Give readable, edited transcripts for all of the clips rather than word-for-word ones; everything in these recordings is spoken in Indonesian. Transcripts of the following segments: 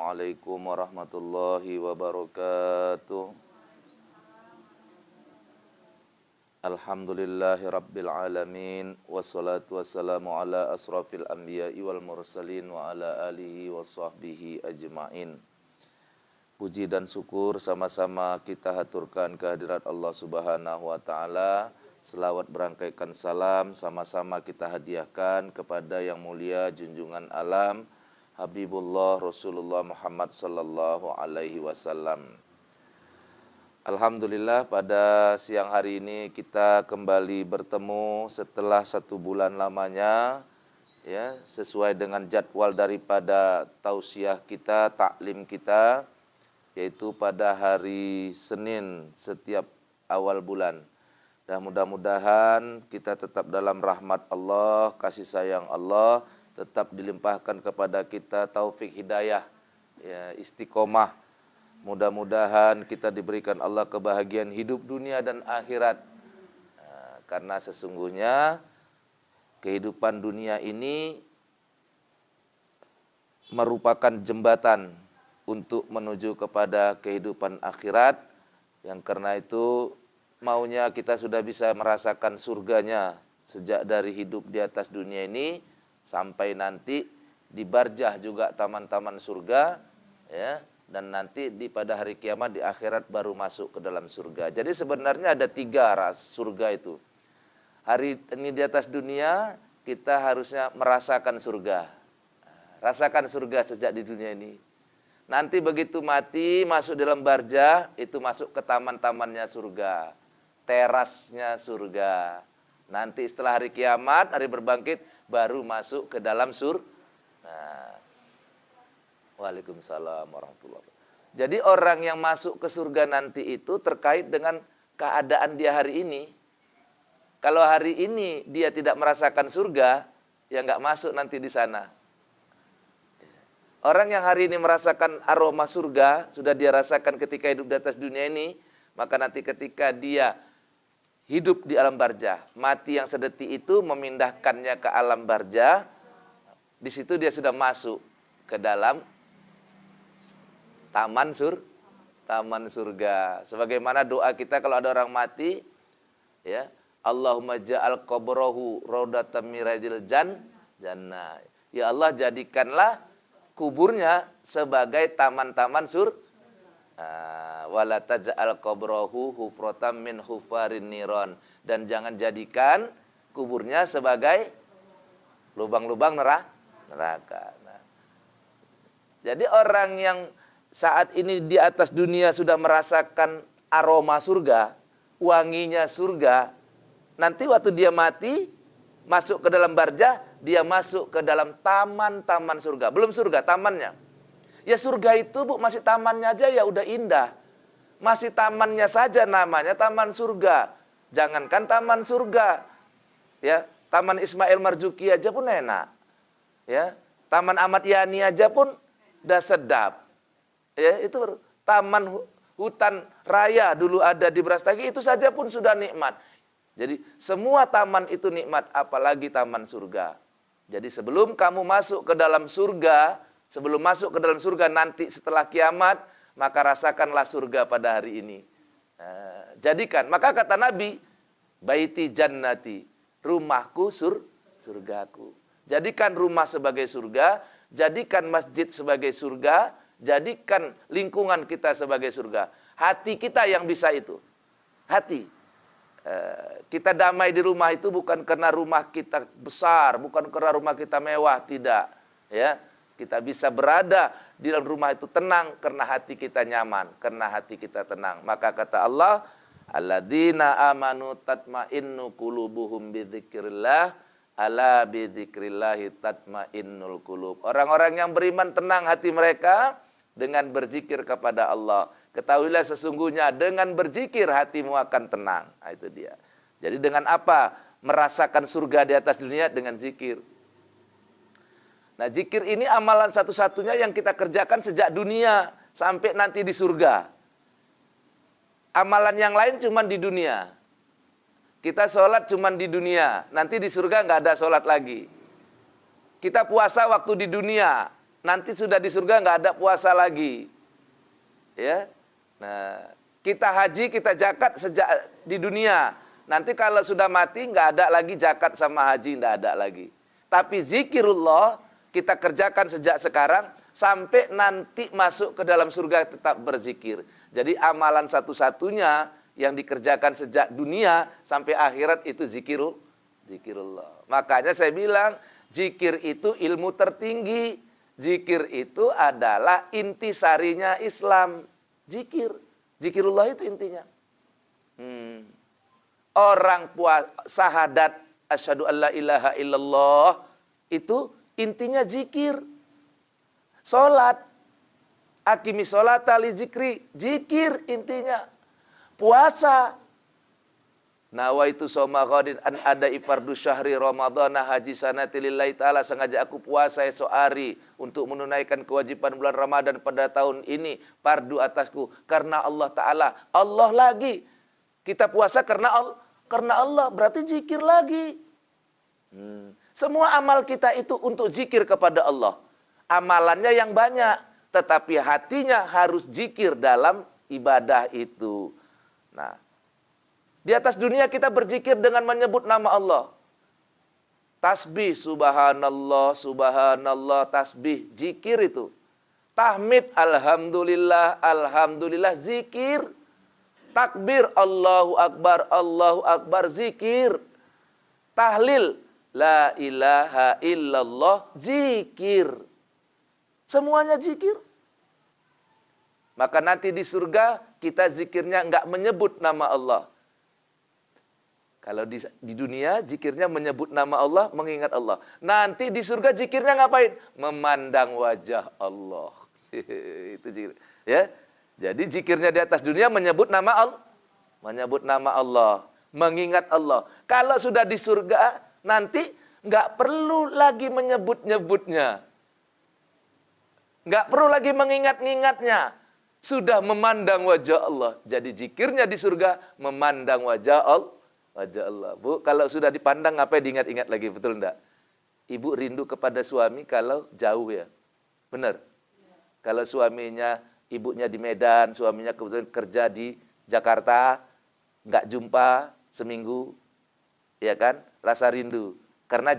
Assalamualaikum warahmatullahi wabarakatuh. Alhamdulillahi rabbil alamin. Wassalatu wassalamu ala asrafil anbiya'i wal mursalin wa ala alihi wa sahbihi ajma'in. Puji dan syukur sama-sama kita haturkan kehadirat Allah Subhanahu wa taala. Selawat berangkaikan salam sama-sama kita hadiahkan kepada yang mulia junjungan alam Habibullah Rasulullah Muhammad sallallahu alaihi wasallam. Alhamdulillah pada siang hari ini kita kembali bertemu setelah 1 bulan lamanya, ya, sesuai dengan jadwal daripada tausiah kita, taklim kita, yaitu pada hari Senin setiap awal bulan. Dan mudah-mudahan kita tetap dalam rahmat Allah, kasih sayang Allah, tetap dilimpahkan kepada kita taufik hidayah, ya, istiqomah. Mudah-mudahan kita diberikan Allah kebahagiaan hidup dunia dan akhirat. Karena sesungguhnya kehidupan dunia ini merupakan jembatan untuk menuju kepada kehidupan akhirat, yang karena itu maunya kita sudah bisa merasakan surganya sejak dari hidup di atas dunia ini sampai nanti di barzah juga taman-taman surga, ya, dan nanti pada hari kiamat di akhirat baru masuk ke dalam surga. Jadi sebenarnya ada 3 ras surga itu. Hari ini di atas dunia kita harusnya merasakan surga. Rasakan surga sejak di dunia ini. Nanti begitu mati masuk dalam barzah itu masuk ke taman-tamannya surga, terasnya surga. Nanti setelah hari kiamat, hari berbangkit, baru masuk ke dalam Waalaikumsalam warahmatullahi wabarakatuh. Jadi orang yang masuk ke surga nanti itu terkait dengan keadaan dia hari ini. Kalau hari ini dia tidak merasakan surga, ya nggak masuk nanti di sana. Orang yang hari ini merasakan aroma surga, sudah dia rasakan ketika hidup di atas dunia ini, maka nanti ketika dia hidup di alam barzah, mati yang sedetik itu memindahkannya ke alam barzah. Di situ dia sudah masuk ke dalam taman surga. Sebagaimana doa kita kalau ada orang mati, ya, Allahumma ja'al qabrahu raudatan min riyadil jannah. Ya Allah, jadikanlah kuburnya sebagai taman-taman surga. Wala taj'al qabrahu hufratan min hufarin niron, dan jangan jadikan kuburnya sebagai lubang-lubang neraka. Jadi orang yang saat ini di atas dunia sudah merasakan aroma surga, wanginya surga, nanti waktu dia mati masuk ke dalam barzah, dia masuk ke dalam taman-taman surga. Belum surga, tamannya. Ya surga itu, Bu, masih tamannya aja ya udah indah. Masih tamannya saja namanya taman surga. Jangankan taman surga, ya, Taman Ismail Marzuki aja pun enak. Ya, Taman Ahmad Yani aja pun udah sedap. Ya, itu taman hutan raya dulu ada di Brastagi, itu saja pun sudah nikmat. Jadi semua taman itu nikmat, apalagi taman surga. Jadi sebelum kamu masuk ke dalam surga, sebelum masuk ke dalam surga nanti setelah kiamat, maka rasakanlah surga pada hari ini. Jadikan, maka kata Nabi, baiti jannati, rumahku surgaku. Jadikan rumah sebagai surga, jadikan masjid sebagai surga, jadikan lingkungan kita sebagai surga. Hati kita yang bisa itu. Hati. Kita damai di rumah itu bukan karena rumah kita besar, bukan karena rumah kita mewah, tidak. Ya. Kita bisa berada di dalam rumah itu tenang karena hati kita nyaman, karena hati kita tenang. Maka kata Allah, alladzina amanu tatma'innu qulubuhum bidzikrillah, ala bidzikrillahi tatma'innul qulub. Orang-orang yang beriman tenang hati mereka dengan berzikir kepada Allah. Ketahuilah sesungguhnya dengan berzikir hatimu akan tenang. Nah, itu dia. Jadi dengan apa merasakan surga di atas dunia? Dengan zikir. Nah, zikir ini amalan satu-satunya yang kita kerjakan sejak dunia sampai nanti di surga. Amalan yang lain cuma di dunia. Kita sholat cuma di dunia. Nanti di surga nggak ada sholat lagi. Kita puasa waktu di dunia. nanti sudah di surga nggak ada puasa lagi. Ya. Nah, kita haji, kita zakat sejak di dunia. Nanti kalau sudah mati nggak ada lagi zakat sama haji, nggak ada lagi. Tapi zikirullah kita kerjakan sejak sekarang sampai nanti masuk ke dalam surga tetap berzikir. Jadi amalan satu-satunya yang dikerjakan sejak dunia sampai akhirat itu zikirullah. Makanya saya bilang zikir itu ilmu tertinggi. Zikir itu adalah intisarinya Islam. Zikirullah itu intinya. Orang syahadat asyhadu alla ilaha illallah itu intinya zikir. Salat, aqimi sholata li zikri, zikir intinya. Puasa, nawaitu soma ghadin an ada ifardu syahri ramadhana haji sanati lillahi ta'ala, sengaja aku puasa esok hari untuk menunaikan kewajiban bulan Ramadan pada tahun ini, fardu atasku karena Allah Ta'ala. Allah lagi. Kita puasa karena Allah, berarti zikir lagi. Semua amal kita itu untuk zikir kepada Allah. Amalannya yang banyak, tetapi hatinya harus zikir dalam ibadah itu. Nah, di atas dunia kita berzikir dengan menyebut nama Allah. Tasbih, subhanallah, subhanallah, tasbih, zikir itu. Tahmid, alhamdulillah, alhamdulillah, zikir. Takbir, Allahu Akbar, zikir. Tahlil, la ilaha illallah, zikir. Semuanya zikir. Maka nanti di surga kita zikirnya enggak menyebut nama Allah. Kalau di dunia zikirnya menyebut nama Allah, mengingat Allah. Nanti di surga zikirnya ngapain? Memandang wajah Allah. Itu zikir. Ya. Jadi zikirnya di atas dunia menyebut nama Allah. Menyebut nama Allah. Mengingat Allah. Kalau sudah di surga, nanti nggak perlu lagi menyebut-nyebutnya. Nggak perlu lagi mengingat-ingatnya. Sudah memandang wajah Allah. Jadi zikirnya di surga memandang wajah Allah. Wajah Allah. Bu, kalau sudah dipandang ngapain diingat-ingat lagi, betul enggak? Ibu rindu kepada suami kalau jauh ya. Benar? Kalau suaminya, ibunya di Medan, suaminya kebetulan kerja di Jakarta, nggak jumpa seminggu, ya kan? Rasa rindu. Karena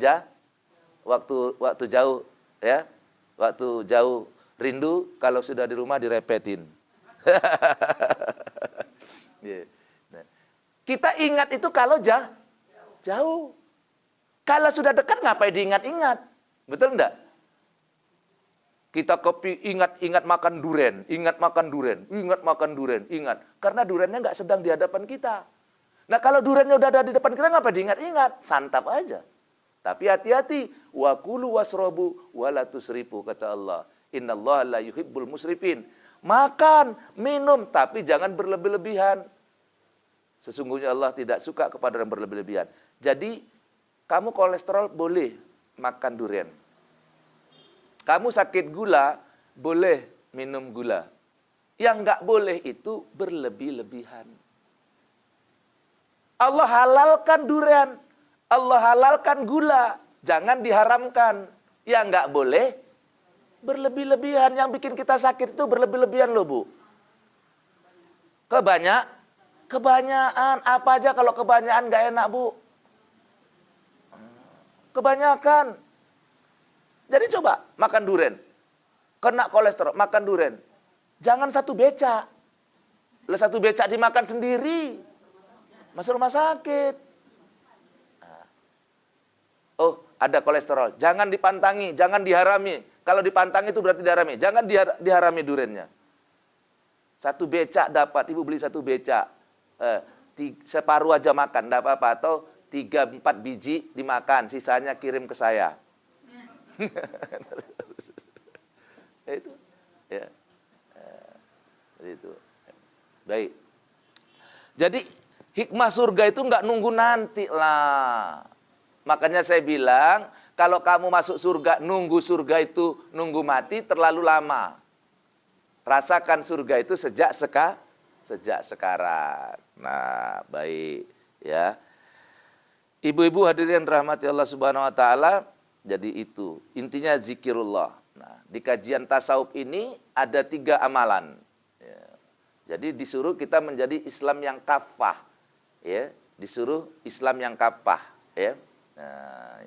waktu jauh, ya, waktu jauh rindu, kalau sudah di rumah direpetin. Yeah. Nah, kita ingat itu kalau jauh. Kalau sudah dekat ngapain diingat-ingat? Betul enggak? Kita ingat makan duren, ingat. Karena durennya nggak sedang di hadapan kita. Nah kalau durennya udah ada di depan kita, ngapain diingat-ingat? Santap aja. Tapi hati-hati. Wa kulu wasrobu wa la tusrifu, kata Allah. Innallaha la yuhibbul musrifin. Makan, minum, tapi jangan berlebih-lebihan. Sesungguhnya Allah tidak suka kepada yang berlebih-lebihan. Jadi, kamu kolesterol boleh makan durian. Kamu sakit gula, boleh minum gula. Yang nggak boleh itu berlebih-lebihan. Allah halalkan durian. Allah halalkan gula. Jangan diharamkan. Yang nggak boleh berlebih-lebihan. Yang bikin kita sakit itu berlebih-lebihan loh, Bu. Kebanyakan. Apa aja kalau kebanyakan nggak enak, Bu. Kebanyakan. Jadi coba makan durian. Kena kolesterol, makan durian. Jangan satu becak. Lah satu becak dimakan sendiri. Masuk rumah sakit. Oh, ada kolesterol. Jangan dipantangi, jangan diharami. Kalau dipantangi itu berarti diharami. Jangan diharami duriannya. Satu becak dapat, ibu beli satu becak. Separuh aja makan, enggak apa-apa. Atau 3-4 biji dimakan, sisanya kirim ke saya. Itu. Ya. Itu. Baik. Jadi hikmah surga itu enggak nunggu nanti lah. Makanya saya bilang, kalau kamu masuk surga, nunggu surga itu nunggu mati terlalu lama. Rasakan surga itu sejak sekarang. Nah, baik, ya. Ibu-ibu hadirin rahmati Allah Subhanahu wa taala, jadi itu intinya zikirullah. Nah, di kajian tasawuf ini ada 3 amalan. Ya. Jadi disuruh kita menjadi Islam yang kafah. Ya, disuruh Islam yang kafah. Ya. Nah,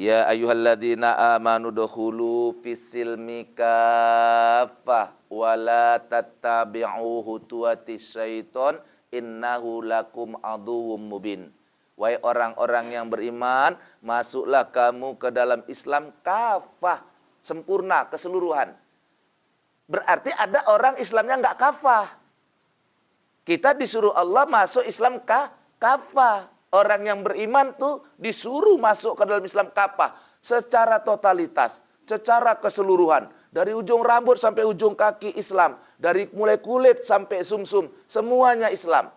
ya ayyuhalladzina amanu dukhulu fis-silmi kaffah wa la tattabi'u khutuwatis syaiton innahu lakum aduwwum mubin. Wahai orang-orang yang beriman, masuklah kamu ke dalam Islam kafah, sempurna, keseluruhan. Berarti ada orang Islamnya enggak kafah. Kita disuruh Allah masuk Islam kafah. Orang yang beriman tuh disuruh masuk ke dalam Islam kafah secara totalitas, secara keseluruhan, dari ujung rambut sampai ujung kaki Islam, dari mulai kulit sampai sumsum, semuanya Islam.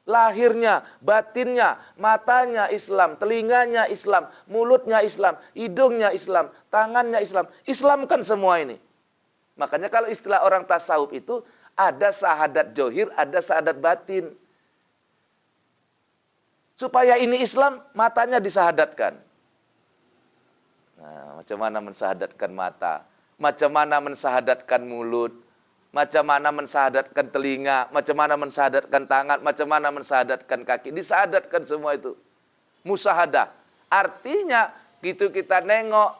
Lahirnya, batinnya, matanya Islam, telinganya Islam, mulutnya Islam, hidungnya Islam, tangannya Islam. Islamkan semua ini. Makanya kalau istilah orang tasawuf itu ada syahadat johir, ada syahadat batin. Supaya ini Islam, matanya disahadatkan. Nah, macam mana mensahadatkan mata? Macam mana mensahadatkan mulut? Macam mana mensahadatkan telinga? Macam mana mensahadatkan tangan? Macam mana mensahadatkan kaki? Disahadatkan semua itu. Musahadah. Artinya, gitu kita nengok.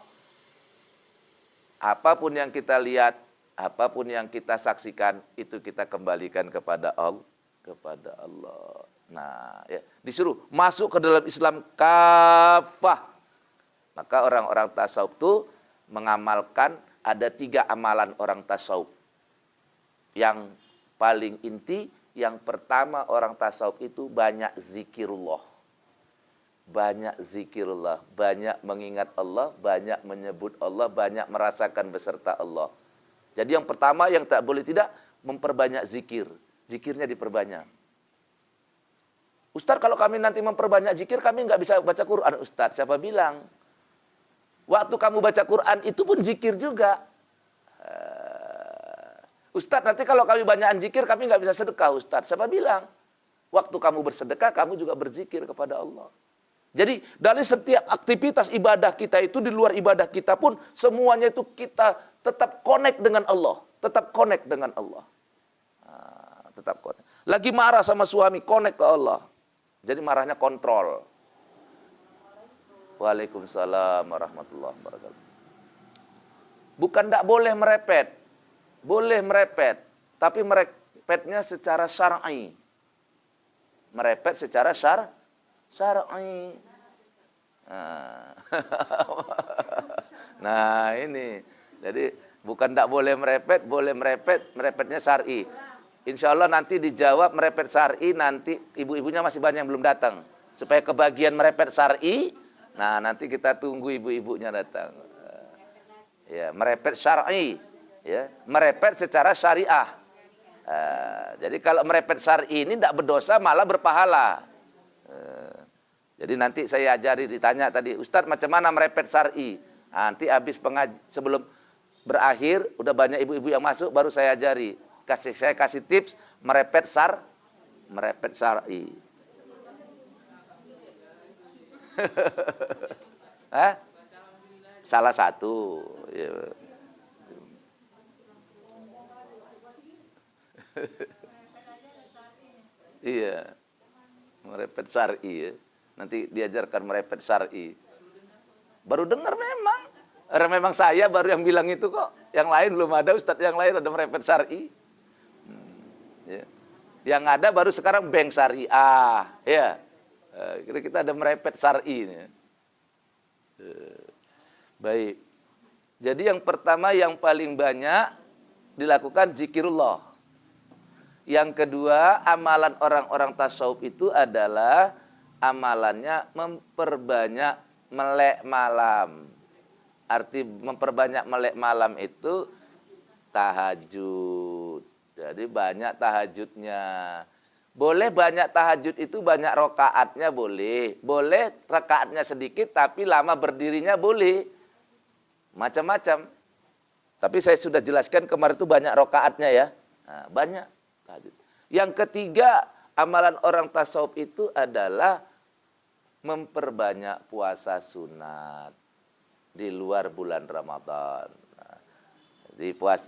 Apapun yang kita lihat, apapun yang kita saksikan, itu kita kembalikan kepada Allah. Nah, ya, disuruh masuk ke dalam Islam kafah. Maka orang-orang tasawuf itu mengamalkan ada 3 amalan orang tasawuf. Yang paling inti, yang pertama orang tasawuf itu banyak zikirullah. Banyak zikirullah, banyak mengingat Allah, banyak menyebut Allah, banyak merasakan beserta Allah. Jadi yang pertama yang tak boleh tidak, memperbanyak zikir. Zikirnya diperbanyak. Ustaz, kalau kami nanti memperbanyak zikir, kami nggak bisa baca Quran. Ustaz, siapa bilang? Waktu kamu baca Quran, itu pun zikir juga. Ustaz, nanti kalau kami banyakan zikir, kami nggak bisa sedekah. Ustaz, siapa bilang? Waktu kamu bersedekah, kamu juga berzikir kepada Allah. Jadi, dari setiap aktivitas ibadah kita itu, di luar ibadah kita pun, semuanya itu kita tetap connect dengan Allah. Tetap connect dengan Allah. Tetap connect. Lagi marah sama suami, connect ke Allah. Jadi marahnya kontrol. Waalaikumsalam warahmatullahi wabarakatuh. Bukan tidak boleh merepet. Boleh merepet. Tapi merepetnya secara syar'i. Merepet secara syar'i. Nah ini. Jadi bukan tidak boleh merepet, boleh merepet. Merepetnya syar'i. Insya Allah nanti dijawab merepet syar'i, nanti ibu-ibunya masih banyak yang belum datang. Supaya kebagian merepet syar'i, nah nanti kita tunggu ibu-ibunya datang. Ya, merepet syar'i, ya, merepet secara syariah. Jadi kalau merepet syar'i ini tidak berdosa, malah berpahala. Jadi nanti saya ajari, ditanya tadi, Ustaz macam mana merepet syar'i? Nanti habis sebelum berakhir, udah banyak ibu-ibu yang masuk, baru saya ajari. Saya kasih tips merepet syar'i. Hah? Salah satu. Ya. Iya. Merepet syar'i ya. Nanti diajarkan merepet syar'i. Baru dengar memang. Orang memang saya baru yang bilang itu kok. Yang lain belum ada, ustadz yang lain ada merepet syar'i. Ya. Yang ada baru sekarang bank syariah, ya. Kita ada merepet syar'i ini. Baik. Jadi yang pertama yang paling banyak dilakukan zikirullah. Yang kedua, amalan orang-orang tasawuf itu adalah amalannya memperbanyak melek malam. Arti memperbanyak melek malam itu tahajud. Jadi banyak tahajudnya. Boleh banyak tahajud itu banyak rakaatnya boleh. Boleh rakaatnya sedikit tapi lama berdirinya boleh. Macam-macam. Tapi saya sudah jelaskan kemarin itu banyak rakaatnya ya. Nah, banyak tahajud. Yang ketiga, amalan orang tasawuf itu adalah memperbanyak puasa sunat. di luar bulan Ramadan. Nah,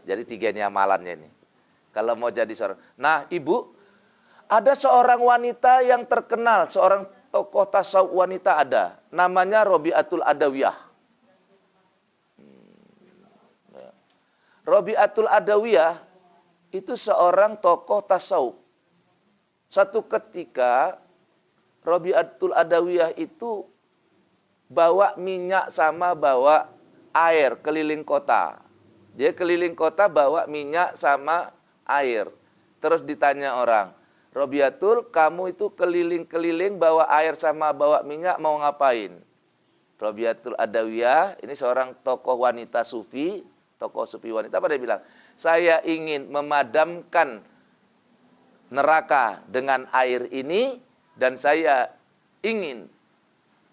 jadi 3 ini amalannya ini. Kalau mau jadi seorang. Nah, Ibu, ada seorang wanita yang terkenal, seorang tokoh tasawuf wanita ada. Namanya Robi'atul Adawiyah. Robi'atul Adawiyah itu seorang tokoh tasawuf. Satu ketika Robi'atul Adawiyah itu bawa minyak sama bawa air keliling kota. Dia keliling kota bawa minyak sama air. Terus ditanya orang, Robiatul, kamu itu keliling-keliling bawa air sama bawa minyak mau ngapain? Robiatul Adawiyah, ini seorang tokoh wanita sufi, tokoh sufi wanita, apa dia bilang? Saya ingin memadamkan neraka dengan air ini dan saya ingin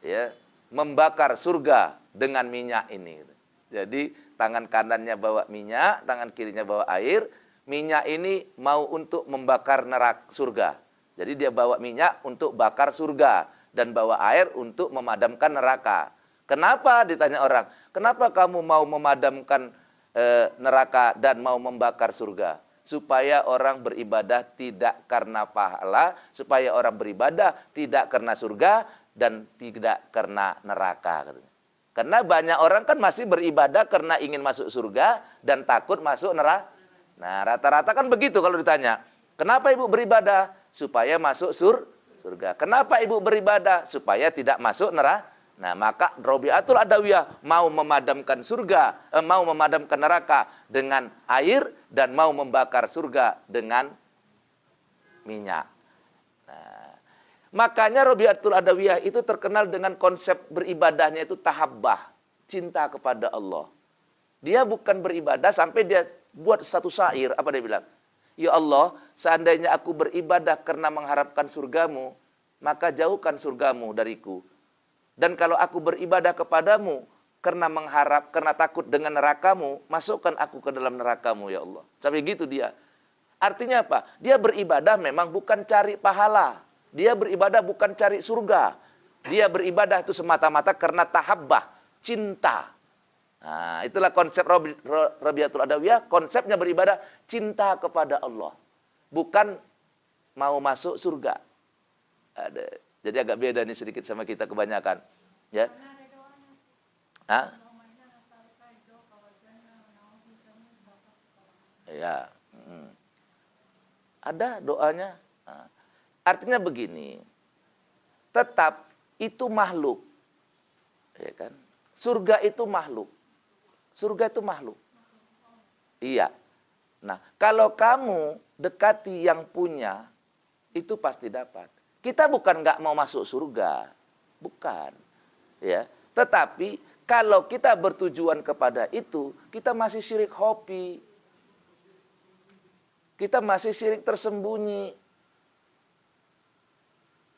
ya membakar surga dengan minyak ini. Jadi tangan kanannya bawa minyak, tangan kirinya bawa air. Minyak ini mau untuk membakar neraka surga. Jadi dia bawa minyak untuk bakar surga dan bawa air untuk memadamkan neraka. Kenapa? Ditanya orang. Kenapa kamu mau memadamkan neraka dan mau membakar surga? Supaya orang beribadah tidak karena pahala, supaya orang beribadah tidak karena surga dan tidak karena neraka. Karena banyak orang kan masih beribadah karena ingin masuk surga dan takut masuk neraka. Nah, rata-rata kan begitu kalau ditanya. Kenapa ibu beribadah? Supaya masuk surga. Kenapa ibu beribadah? Supaya tidak masuk neraka. Nah, maka Robi'atul Adawiyah mau memadamkan surga, mau memadamkan neraka dengan air dan mau membakar surga dengan minyak. Nah, makanya Robi'atul Adawiyah itu terkenal dengan konsep beribadahnya itu tahabbah, cinta kepada Allah. Dia bukan beribadah sampai dia buat satu syair, apa dia bilang? Ya Allah, seandainya aku beribadah karena mengharapkan surgamu, maka jauhkan surgamu dariku. Dan kalau aku beribadah kepadamu karena karena takut dengan nerakamu, masukkan aku ke dalam nerakamu ya Allah. Sampai gitu dia. Artinya apa? Dia beribadah memang bukan cari pahala. Dia beribadah bukan cari surga. Dia beribadah itu semata-mata karena tahabbah, cinta. Nah, itulah konsep Robi'atul Adawiyah, konsepnya beribadah cinta kepada Allah. Bukan mau masuk surga. Ada. Jadi agak beda nih sedikit sama kita kebanyakan. Ya. Hah? Ya. Ada doanya. Nah. Artinya begini. Tetap itu makhluk. Ya kan? Surga itu makhluk. Surga itu makhluk. Iya. Nah, kalau kamu dekati yang punya, itu pasti dapat. Kita bukan nggak mau masuk surga, bukan, ya. Tetapi kalau kita bertujuan kepada itu, kita masih syirik hobi, kita masih syirik tersembunyi.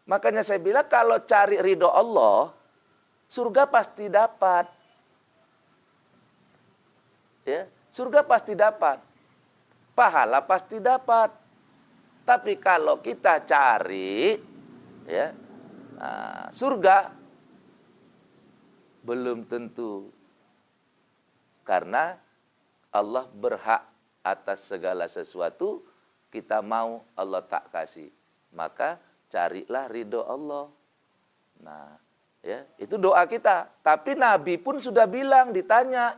Makanya saya bilang kalau cari ridho Allah, surga pasti dapat, ya. Surga pasti dapat, pahala pasti dapat. Tapi kalau kita cari ya, surga belum tentu. Karena Allah berhak atas segala sesuatu, kita mau Allah tak kasih. Maka carilah ridho Allah. Nah, ya, itu doa kita. Tapi Nabi pun sudah bilang, ditanya,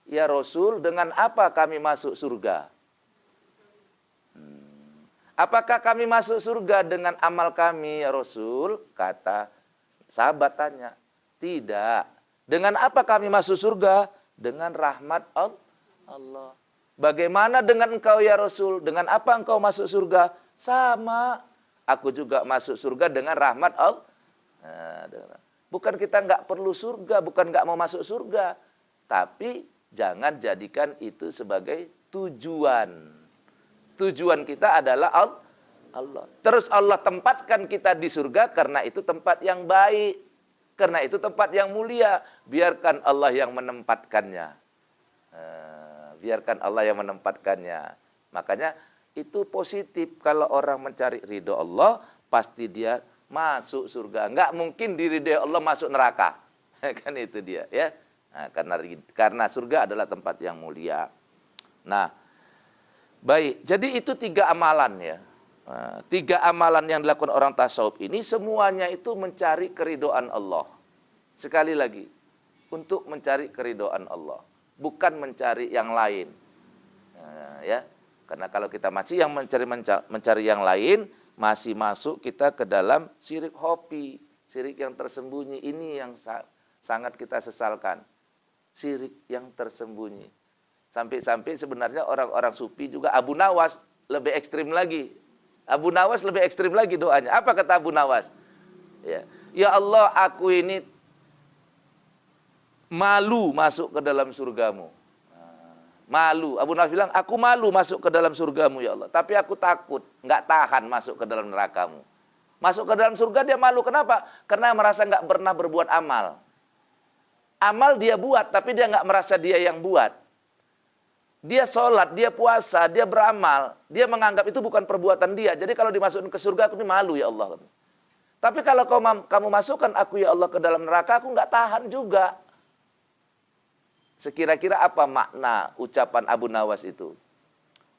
ya Rasul, dengan apa kami masuk surga? Apakah kami masuk surga dengan amal kami, ya Rasul? Kata sahabat tanya. Tidak. Dengan apa kami masuk surga? Dengan rahmat Allah. Bagaimana dengan engkau, ya Rasul? Dengan apa engkau masuk surga? Sama. Aku juga masuk surga dengan rahmat Allah. Nah, bukan kita nggak perlu surga, bukan nggak mau masuk surga. Tapi jangan jadikan itu sebagai tujuan. Tujuan kita adalah Allah. Terus Allah tempatkan kita di surga karena itu tempat yang baik. Karena itu tempat yang mulia. Biarkan Allah yang menempatkannya. Biarkan Allah yang menempatkannya. Makanya itu positif. Kalau orang mencari ridho Allah, pasti dia masuk surga. Enggak mungkin diridhoi Allah masuk neraka. Kan itu dia, ya. Nah, karena surga adalah tempat yang mulia. Nah, baik. Jadi itu 3 amalan ya. Nah, 3 amalan yang dilakukan orang tasawuf ini semuanya itu mencari keridhaan Allah. Sekali lagi, untuk mencari keridhaan Allah, bukan mencari yang lain. Nah, ya. Karena kalau kita masih yang mencari yang lain, masih masuk kita ke dalam syirik khafi, syirik yang tersembunyi. Ini yang sangat kita sesalkan. Syirik yang tersembunyi. Sampai-sampai sebenarnya orang-orang sufi juga, Abu Nawas lebih ekstrim lagi. Abu Nawas lebih ekstrim lagi doanya. Apa kata Abu Nawas? Ya Allah, aku ini malu masuk ke dalam surgamu. Malu. Abu Nawas bilang, aku malu masuk ke dalam surgamu ya Allah. Tapi aku takut, nggak tahan masuk ke dalam nerakamu. Masuk ke dalam surga dia malu. Kenapa? Karena merasa nggak pernah berbuat amal. Amal dia buat, tapi dia nggak merasa dia yang buat. Dia sholat, dia puasa, dia beramal. Dia menganggap itu bukan perbuatan dia. Jadi kalau dimasukkan ke surga, aku ini malu ya Allah. Tapi kalau kamu masukkan aku ya Allah ke dalam neraka, aku nggak tahan juga. Sekira-kira apa makna ucapan Abu Nawas itu?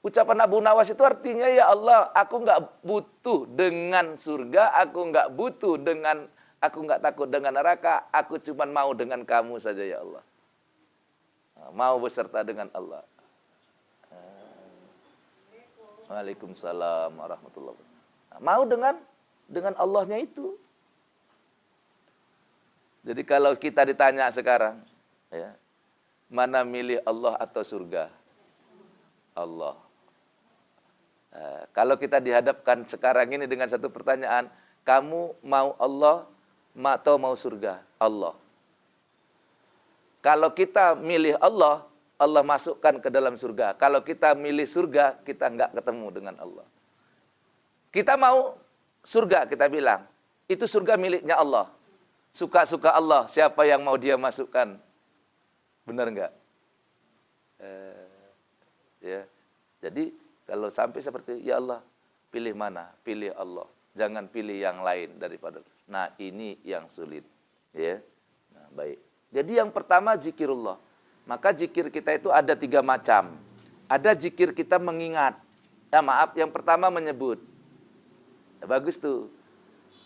Ucapan Abu Nawas itu artinya, ya Allah, aku nggak butuh dengan surga, aku nggak takut dengan neraka, aku cuma mau dengan kamu saja ya Allah. Mau beserta dengan Allah. Waalaikumsalam warahmatullahi wabarakatuh. Mau dengan Allahnya itu. Jadi kalau kita ditanya sekarang, ya, mana milih Allah atau surga? Allah. Kalau kita dihadapkan sekarang ini dengan satu pertanyaan, kamu mau Allah atau mau surga? Allah. Kalau kita milih Allah, Allah masukkan ke dalam surga. Kalau kita milih surga, kita enggak ketemu dengan Allah. Kita mau surga, kita bilang. Itu surga miliknya Allah. Suka-suka Allah, siapa yang mau dia masukkan? Benar enggak? Ya. Jadi, kalau sampai seperti, ya Allah, pilih mana? Pilih Allah. Jangan pilih yang lain daripada. Nah, ini yang sulit. Ya. Nah, baik. Jadi yang pertama, zikirullah. Maka zikir kita itu ada 3 macam. Ada zikir kita mengingat. Yang pertama menyebut. Ya, bagus tuh.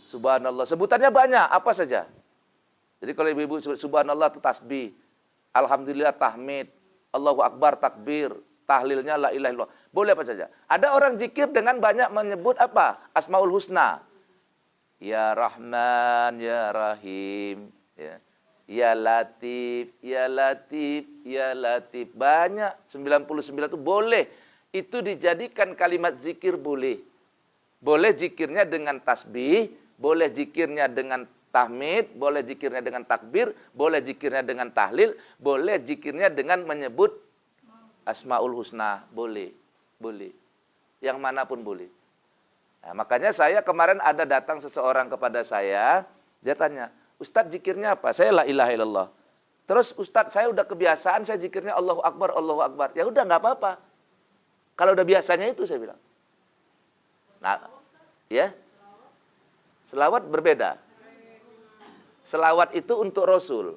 Subhanallah. Sebutannya banyak, apa saja. Jadi kalau ibu-ibu sebut subhanallah itu tasbih. Alhamdulillah tahmid. Allahu Akbar takbir. Tahlilnya la ilaha illallah. Boleh apa saja. Ada orang zikir dengan banyak menyebut apa? Asmaul Husna. Ya Rahman, Ya Rahim. Ya Latif, Ya Latif, Ya Latif. Banyak, 99 itu boleh. Itu dijadikan kalimat zikir boleh. Boleh zikirnya dengan tasbih, boleh zikirnya dengan tahmid, boleh zikirnya dengan takbir, boleh zikirnya dengan tahlil, boleh zikirnya dengan menyebut Asmaul Husna. Boleh. Boleh. Yang manapun boleh. Nah, makanya saya kemarin ada datang seseorang kepada saya, dia tanya, Ustadz zikirnya apa? Saya la ilaha illallah. Terus Ustadz saya udah kebiasaan saya zikirnya Allahu Akbar, Allahu Akbar. Ya udah nggak apa-apa. Kalau udah biasanya itu saya bilang. Nah, ya. Selawat berbeda. Selawat itu untuk Rasul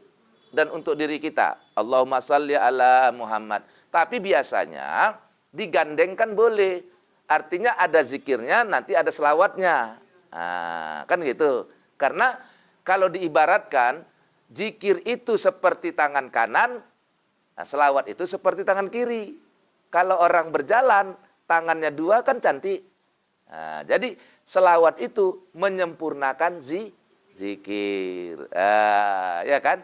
dan untuk diri kita. Allahumma salli ala Muhammad. Tapi biasanya digandengkan boleh. Artinya ada zikirnya, nanti ada selawatnya. Nah, kan gitu. Karena kalau diibaratkan, zikir itu seperti tangan kanan, nah selawat itu seperti tangan kiri. Kalau orang berjalan, tangannya 2 kan cantik. Nah, jadi selawat itu menyempurnakan zikir. Ya kan?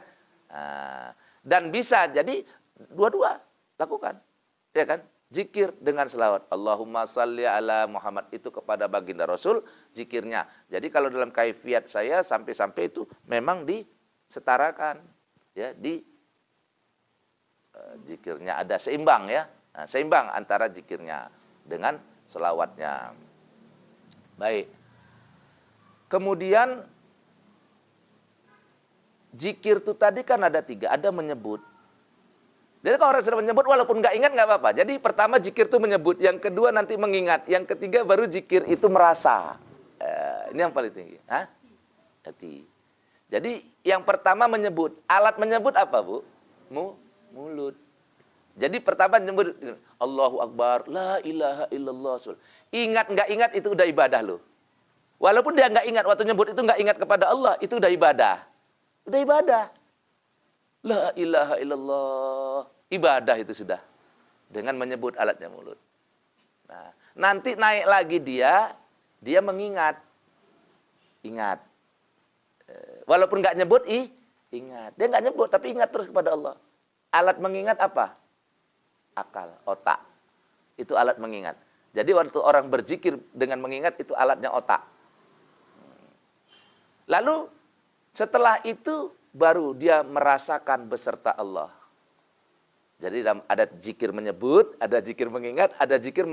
Nah, dan bisa jadi dua-dua lakukan. Ya kan? Zikir dengan selawat. Allahumma salli ala Muhammad. Itu kepada baginda Rasul, zikirnya. Jadi kalau dalam kaifiat saya, sampai-sampai itu memang disetarakan. Ya, zikirnya ada seimbang ya. Nah, seimbang antara zikirnya dengan selawatnya. Baik. Kemudian, zikir itu tadi kan ada 3. Ada menyebut. Jadi kalau orang sudah menyebut walaupun nggak ingat nggak apa-apa. Jadi pertama zikir itu menyebut, yang kedua nanti mengingat, yang ketiga baru zikir itu merasa. Ini yang paling tinggi. Hati. Jadi yang pertama menyebut. Alat menyebut apa, Bu? mulut. Jadi pertama nyebut Allahu Akbar, la ilaha illallah. Ingat nggak ingat itu udah ibadah loh. Walaupun dia nggak ingat waktu nyebut itu nggak ingat kepada Allah, itu udah ibadah. Udah ibadah. La ilaha illallah. Ibadah itu sudah. Dengan menyebut alatnya mulut. Nah, nanti naik lagi dia mengingat. Ingat. Walaupun nggak nyebut, ingat. Dia nggak nyebut, tapi ingat terus kepada Allah. Alat mengingat apa? Akal, otak. Itu alat mengingat. Jadi waktu orang berzikir dengan mengingat, itu alatnya otak. Lalu, setelah itu, baru dia merasakan beserta Allah. Jadi ada zikir menyebut, ada zikir mengingat, ada zikir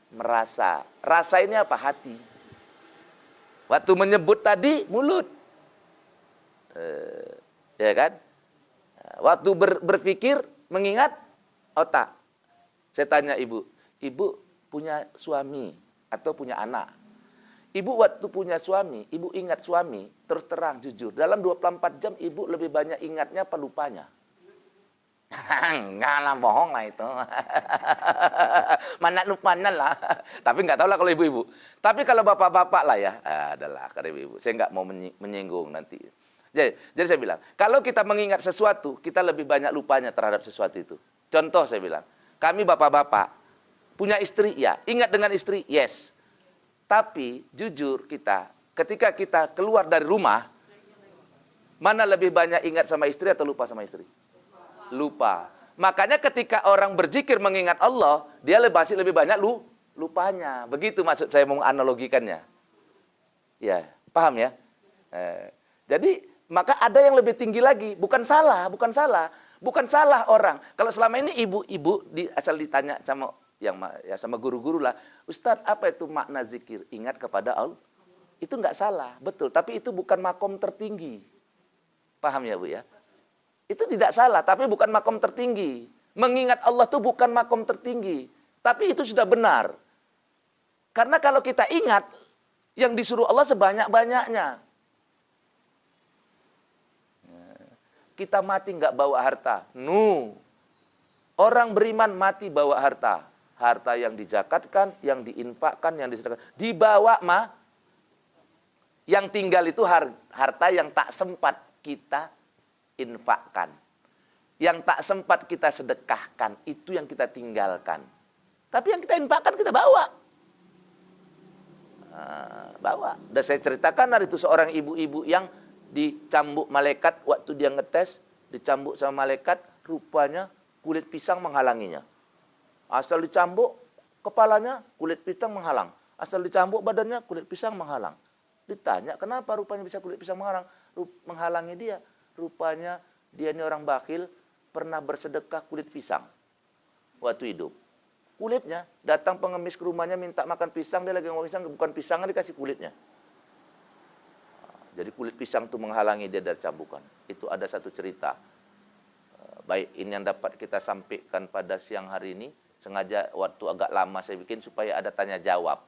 merasa. Rasa ini apa? Hati. Waktu menyebut tadi, mulut. Ya kan? Waktu berpikir, mengingat, otak. Saya tanya ibu punya suami atau punya anak? Ibu waktu punya suami, ibu ingat suami, terus terang, jujur. Dalam 24 jam, ibu lebih banyak ingatnya apa lupanya? Enggak lah, bohong lah itu. Mana lupanya lah. Tapi enggak tahu lah kalau ibu-ibu. Tapi kalau bapak-bapak lah ya, adalah kata ibu-ibu. Saya enggak mau menyinggung nanti. Jadi saya bilang, kalau kita mengingat sesuatu, kita lebih banyak lupanya terhadap sesuatu itu. Contoh saya bilang, kami bapak-bapak, punya istri, ya. Ingat dengan istri, yes. Tapi, jujur kita, ketika kita keluar dari rumah, mana lebih banyak ingat sama istri atau lupa sama istri? Lupa. Makanya ketika orang berzikir mengingat Allah, dia lebih banyak lupanya. Begitu maksud saya menganalogikannya. Ya, paham ya? Jadi, maka ada yang lebih tinggi lagi. Bukan salah. Bukan salah orang. Kalau selama ini ibu-ibu asal ditanya sama sama guru-guru lah, Ustadz, apa itu makna zikir? Ingat kepada Allah. Itu nggak salah, betul. Tapi itu bukan makom tertinggi. Paham ya Bu ya? Itu tidak salah, tapi bukan makom tertinggi. Mengingat Allah itu bukan makom tertinggi. Tapi itu sudah benar. Karena kalau kita ingat, yang disuruh Allah sebanyak-banyaknya. Kita mati nggak bawa harta. Orang beriman mati bawa harta. Harta yang dizakatkan, yang diinfakkan, yang disedekahkan. Dibawa yang tinggal itu harta yang tak sempat kita infakkan. Yang tak sempat kita sedekahkan. Itu yang kita tinggalkan. Tapi yang kita infakkan kita bawa. Bawa. Dan saya ceritakan hari itu seorang ibu-ibu yang dicambuk malaikat waktu dia ngetes, dicambuk sama malaikat, rupanya kulit pisang menghalanginya. Asal dicambuk kepalanya, kulit pisang menghalang. Asal dicambuk badannya, kulit pisang menghalang. Ditanya, kenapa rupanya bisa kulit pisang menghalangi dia? Rupanya dia ini orang bakhil, pernah bersedekah kulit pisang waktu hidup. Kulitnya, datang pengemis ke rumahnya minta makan pisang, dia lagi ngomong pisang, bukan pisangnya dikasih kulitnya. Jadi kulit pisang itu menghalangi dia dari cambukan. Itu ada satu cerita. Baik, ini yang dapat kita sampaikan pada siang hari ini. Sengaja waktu agak lama saya bikin supaya ada tanya jawab.